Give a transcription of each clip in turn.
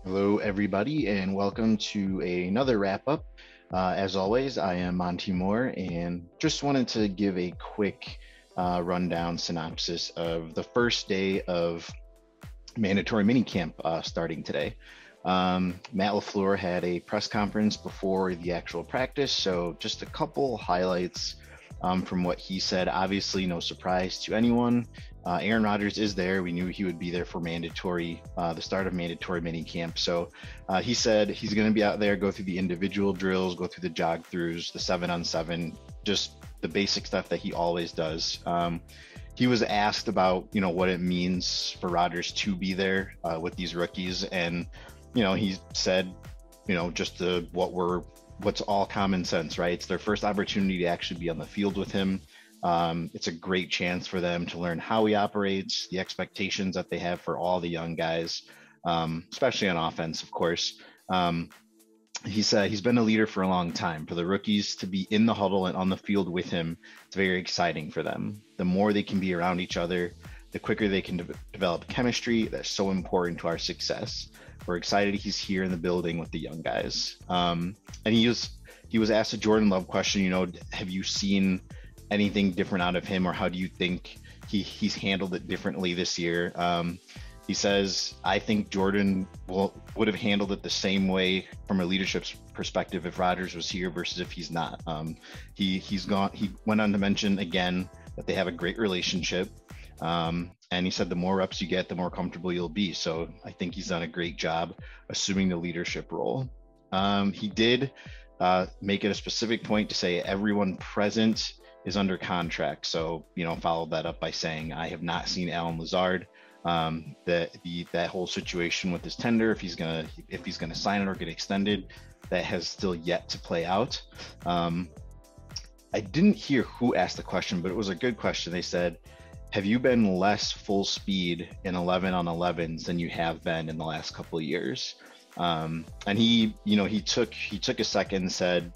Hello, everybody, and welcome to another wrap up. As always, I am Monte Moore, and just wanted to give a quick rundown synopsis of the first day of mandatory minicamp starting today. Matt LaFleur had a press conference before the actual practice, so just a couple highlights from what he said. Obviously, no surprise to anyone. Aaron Rodgers is there. We knew he would be there for the start of mandatory minicamp. So he said he's going to be out there, go through the individual drills, go through the jog throughs, the 7-on-7, just the basic stuff that he always does. He was asked about, what it means for Rodgers to be there with these rookies, and he said, just what's all common sense, right? It's their first opportunity to actually be on the field with him. It's a great chance for them to learn how he operates, the expectations that they have for all the young guys, especially on offense, of course. He said he's been a leader for a long time. For the rookies to be in the huddle and on the field with him, it's very exciting for them. The more they can be around each other, the quicker they can develop chemistry. That's so important to our success. We're excited he's here in the building with the young guys. And he was asked a Jordan Love question. Have you seen anything different out of him, or how do you think he's handled it differently this year? He says, I think Jordan would have handled it the same way from a leadership perspective if Rodgers was here versus if he's not. He went on to mention again that they have a great relationship. And he said the more reps you get, the more comfortable you'll be. So I think he's done a great job assuming the leadership role. He did make it a specific point to say everyone present is under contract. So, followed that up by saying, I have not seen Alan Lazard. That whole situation with his tender, if he's gonna sign it or get extended, that has still yet to play out. I didn't hear who asked the question, but it was a good question. They said, have you been less full speed in 11-on-11s than you have been in the last couple of years? And he took a second and said,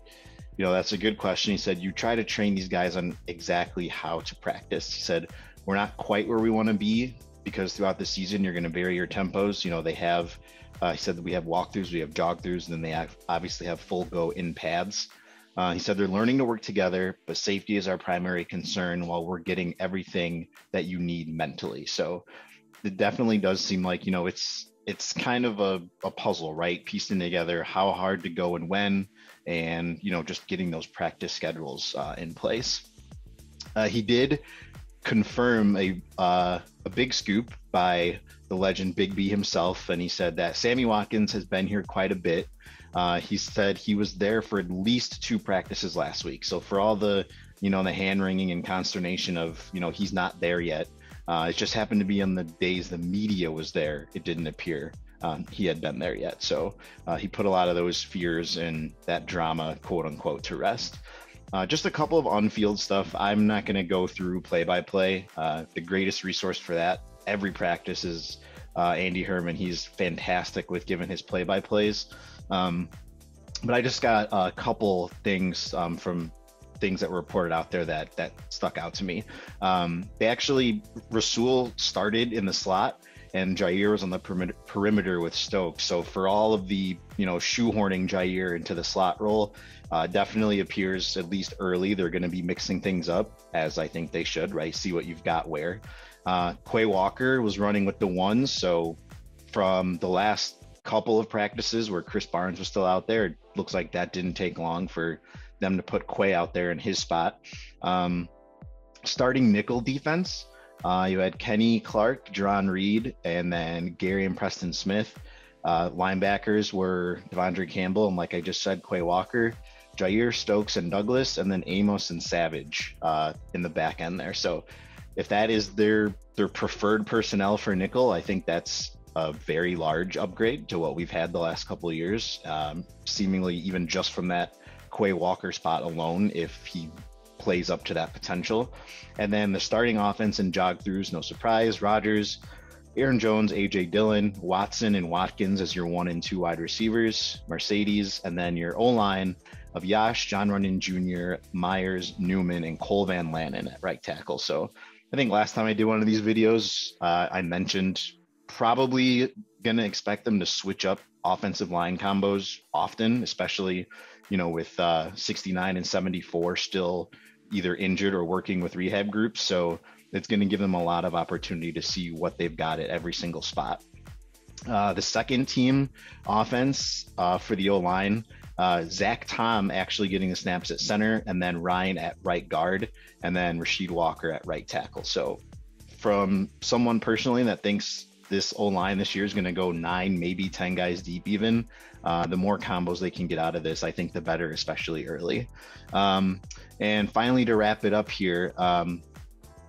that's a good question. He said, you try to train these guys on exactly how to practice. He said, we're not quite where we want to be because throughout the season, you're going to vary your tempos. They have, he said that we have walkthroughs, we have jog throughs, and then they obviously have full go in pads. He said they're learning to work together, but safety is our primary concern while we're getting everything that you need mentally. So it definitely does seem like, it's kind of a puzzle, right? Piecing together how hard to go and when, and, just getting those practice schedules in place. He did confirm a big scoop by the legend Big B himself, and he said that Sammy Watkins has been here quite a bit. He said he was there for at least 2 practices last week. So for all the, the hand wringing and consternation of, he's not there yet, it just happened to be on the days the media was there. It didn't appear he had been there yet. So he put a lot of those fears and that drama, quote unquote, to rest. Just a couple of on-field stuff. I'm not going to go through play-by-play. The greatest resource for that every practice is Andy Herman. He's fantastic with giving his play-by-plays. But I just got a couple things from things that were reported out there that stuck out to me. Rasul started in the slot and Jair was on the perimeter with Stokes. So for all of the, shoehorning Jair into the slot role, definitely appears at least early they're going to be mixing things up, as I think they should, right? See what you've got where. Quay Walker was running with the ones. So from the last couple of practices where Chris Barnes was still out there, it looks like that didn't take long for them to put Quay out there in his spot. Starting nickel defense, you had Kenny Clark, Jerron Reed, and then Gary and Preston Smith. Linebackers were Devondre Campbell, and like I just said, Quay Walker, Jair, Stokes, and Douglas, and then Amos and Savage in the back end there. So if that is their preferred personnel for nickel, I think that's a very large upgrade to what we've had the last couple of years, seemingly even just from that Quay Walker spot alone, if he plays up to that potential. And then the starting offense and jog throughs, no surprise, Rodgers, Aaron Jones, AJ Dillon, Watson, and Watkins as your 1 and 2 wide receivers, Mercedes, and then your O-line of Yash, John Runyon Jr., Myers, Newman, and Cole Van Lannon at right tackle. So I think last time I did one of these videos, I mentioned probably going to expect them to switch up offensive line combos often, especially, with 69 and 74 still either injured or working with rehab groups. So it's going to give them a lot of opportunity to see what they've got at every single spot. The second team offense for the O-line, Zach Tom actually getting the snaps at center, and then Ryan at right guard, and then Rasheed Walker at right tackle. So from someone personally that thinks this O-line this year is going to go 9, maybe 10 guys deep even, the more combos they can get out of this, I think the better, especially early. And finally, to wrap it up here,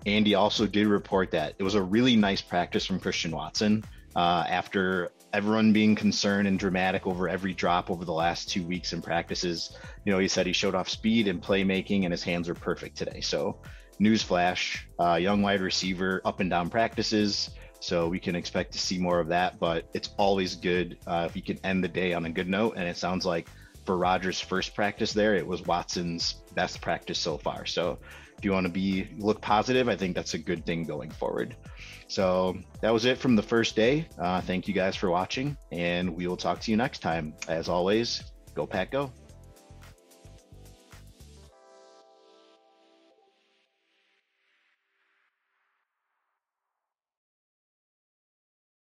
Andy also did report that it was a really nice practice from Christian Watson. After everyone being concerned and dramatic over every drop over the last 2 weeks in practices, he said he showed off speed and playmaking, and his hands were perfect today. So newsflash, young wide receiver, up and down practices. So we can expect to see more of that, but it's always good if you can end the day on a good note. And it sounds like for Rodgers' first practice there, it was Watson's best practice so far. So if you want to look positive, I think that's a good thing going forward. So that was it from the first day. Thank you guys for watching, and we will talk to you next time. As always, go Pack Go.